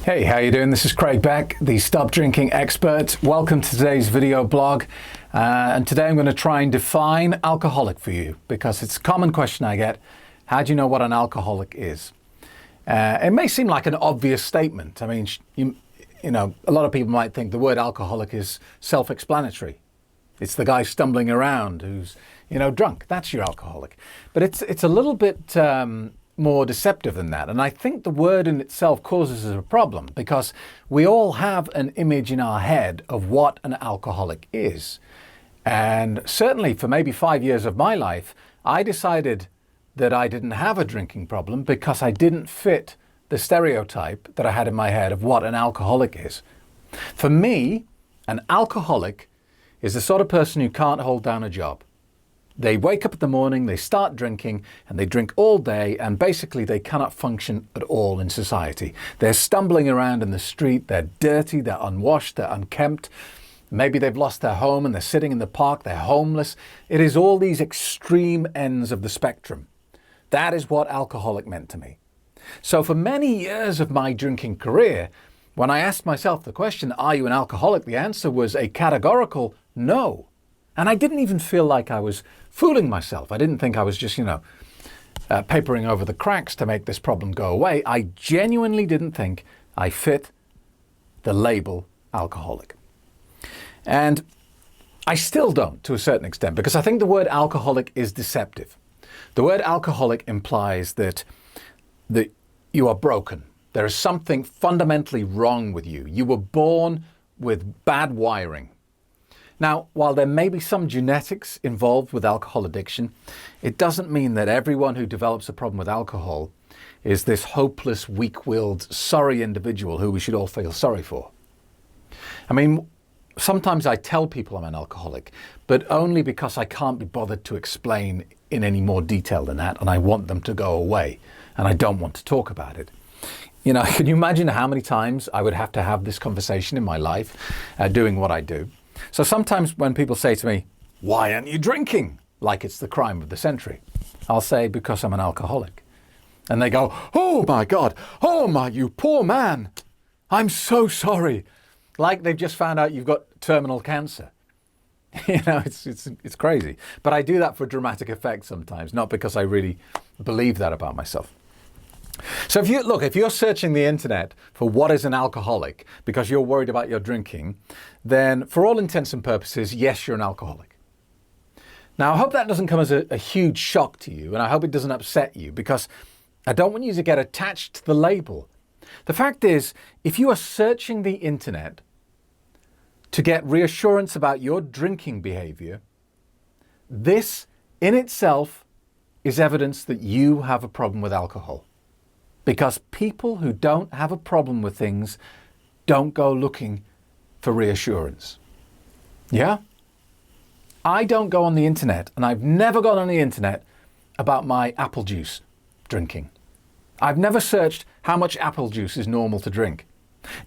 Hey, how you doing? This is Craig Beck, the Stop Drinking Expert. Welcome to today's video blog. And today I'm going to try and define alcoholic for you because it's a common question I get. How do you know what an alcoholic is? It may seem like an obvious statement. I mean, you know, a lot of people might think the word alcoholic is self-explanatory. It's the guy stumbling around who's, drunk. That's your alcoholic. But it's a little bit more deceptive than that. And I think the word in itself causes us a problem because we all have an image in our head of what an alcoholic is. And certainly for maybe 5 years of my life, I decided that I didn't have a drinking problem because I didn't fit the stereotype that I had in my head of what an alcoholic is. For me, an alcoholic is the sort of person who can't hold down a job. They wake up in the morning, they start drinking, and they drink all day, and basically they cannot function at all in society. They're stumbling around in the street, they're dirty, they're unwashed, they're unkempt. Maybe they've lost their home and they're sitting in the park, they're homeless. It is all these extreme ends of the spectrum. That is what alcoholic meant to me. So for many years of my drinking career, when I asked myself the question, are you an alcoholic? The answer was a categorical no. And I didn't even feel like I was fooling myself. I didn't think I was just, papering over the cracks to make this problem go away. I genuinely didn't think I fit the label alcoholic. And I still don't, to a certain extent, because I think the word alcoholic is deceptive. The word alcoholic implies that you are broken. There is something fundamentally wrong with you. You were born with bad wiring. Now, while there may be some genetics involved with alcohol addiction, it doesn't mean that everyone who develops a problem with alcohol is this hopeless, weak-willed, sorry individual who we should all feel sorry for. I mean, sometimes I tell people I'm an alcoholic, but only because I can't be bothered to explain in any more detail than that, and I want them to go away, and I don't want to talk about it. Can you imagine how many times I would have to have this conversation in my life doing what I do? So sometimes when people say to me, why aren't you drinking? Like it's the crime of the century. I'll say, because I'm an alcoholic. And they go, oh my God, you poor man. I'm so sorry. Like they've just found out you've got terminal cancer. It's crazy. But I do that for dramatic effect sometimes, not because I really believe that about myself. So if you're searching the internet for what is an alcoholic because you're worried about your drinking, then for all intents and purposes, yes, you're an alcoholic. Now, I hope that doesn't come as a huge shock to you, and I hope it doesn't upset you because I don't want you to get attached to the label. The fact is, if you are searching the internet to get reassurance about your drinking behavior, this in itself is evidence that you have a problem with alcohol. Because people who don't have a problem with things don't go looking for reassurance. Yeah? I don't go on the internet, and I've never gone on the internet about my apple juice drinking. I've never searched how much apple juice is normal to drink.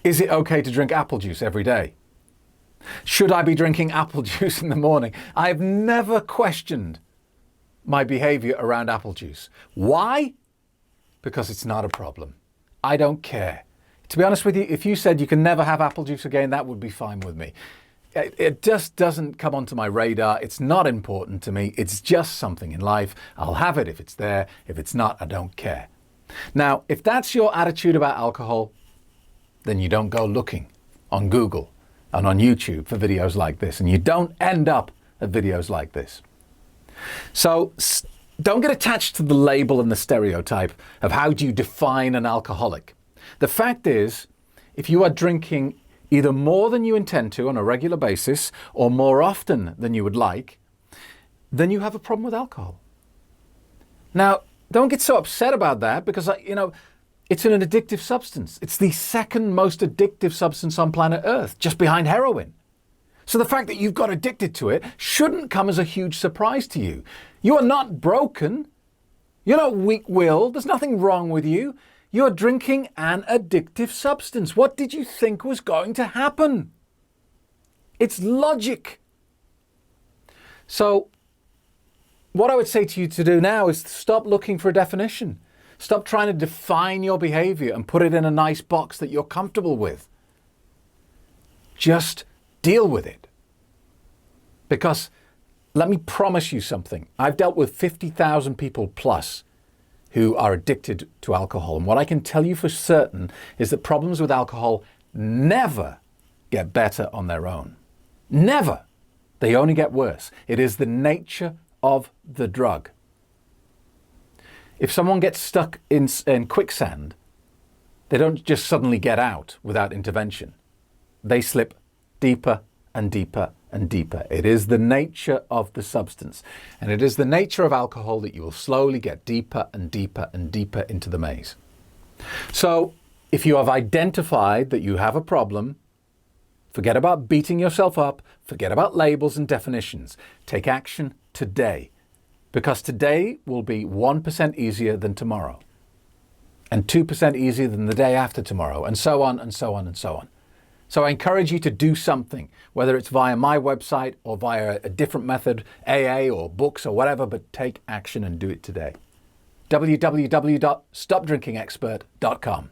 Is it okay to drink apple juice every day? Should I be drinking apple juice in the morning? I've never questioned my behavior around apple juice. Why? Because it's not a problem. I don't care. To be honest with you, if you said you can never have apple juice again, that would be fine with me. It just doesn't come onto my radar. It's not important to me. It's just something in life. I'll have it if it's there. If it's not, I don't care. Now, if that's your attitude about alcohol, then you don't go looking on Google and on YouTube for videos like this, and you don't end up at videos like this. So, don't get attached to the label and the stereotype of how do you define an alcoholic. The fact is, if you are drinking either more than you intend to on a regular basis or more often than you would like, then you have a problem with alcohol. Now, don't get so upset about that because, it's an addictive substance. It's the second most addictive substance on planet Earth, just behind heroin. So the fact that you've got addicted to it shouldn't come as a huge surprise to you. You are not broken. You're not weak-willed. There's nothing wrong with you. You're drinking an addictive substance. What did you think was going to happen? It's logic. So what I would say to you to do now is stop looking for a definition. Stop trying to define your behavior and put it in a nice box that you're comfortable with. Just deal with it. Because let me promise you something. I've dealt with 50,000 people plus who are addicted to alcohol. And what I can tell you for certain is that problems with alcohol never get better on their own. Never. They only get worse. It is the nature of the drug. If someone gets stuck in quicksand, they don't just suddenly get out without intervention. They slip deeper and deeper and deeper. It is the nature of the substance. And it is the nature of alcohol that you will slowly get deeper and deeper and deeper into the maze. So if you have identified that you have a problem, forget about beating yourself up, forget about labels and definitions. Take action today, because today will be 1% easier than tomorrow, and 2% easier than the day after tomorrow, and so on and so on and so on. So I encourage you to do something, whether it's via my website or via a different method, AA or books or whatever, but take action and do it today. www.stopdrinkingexpert.com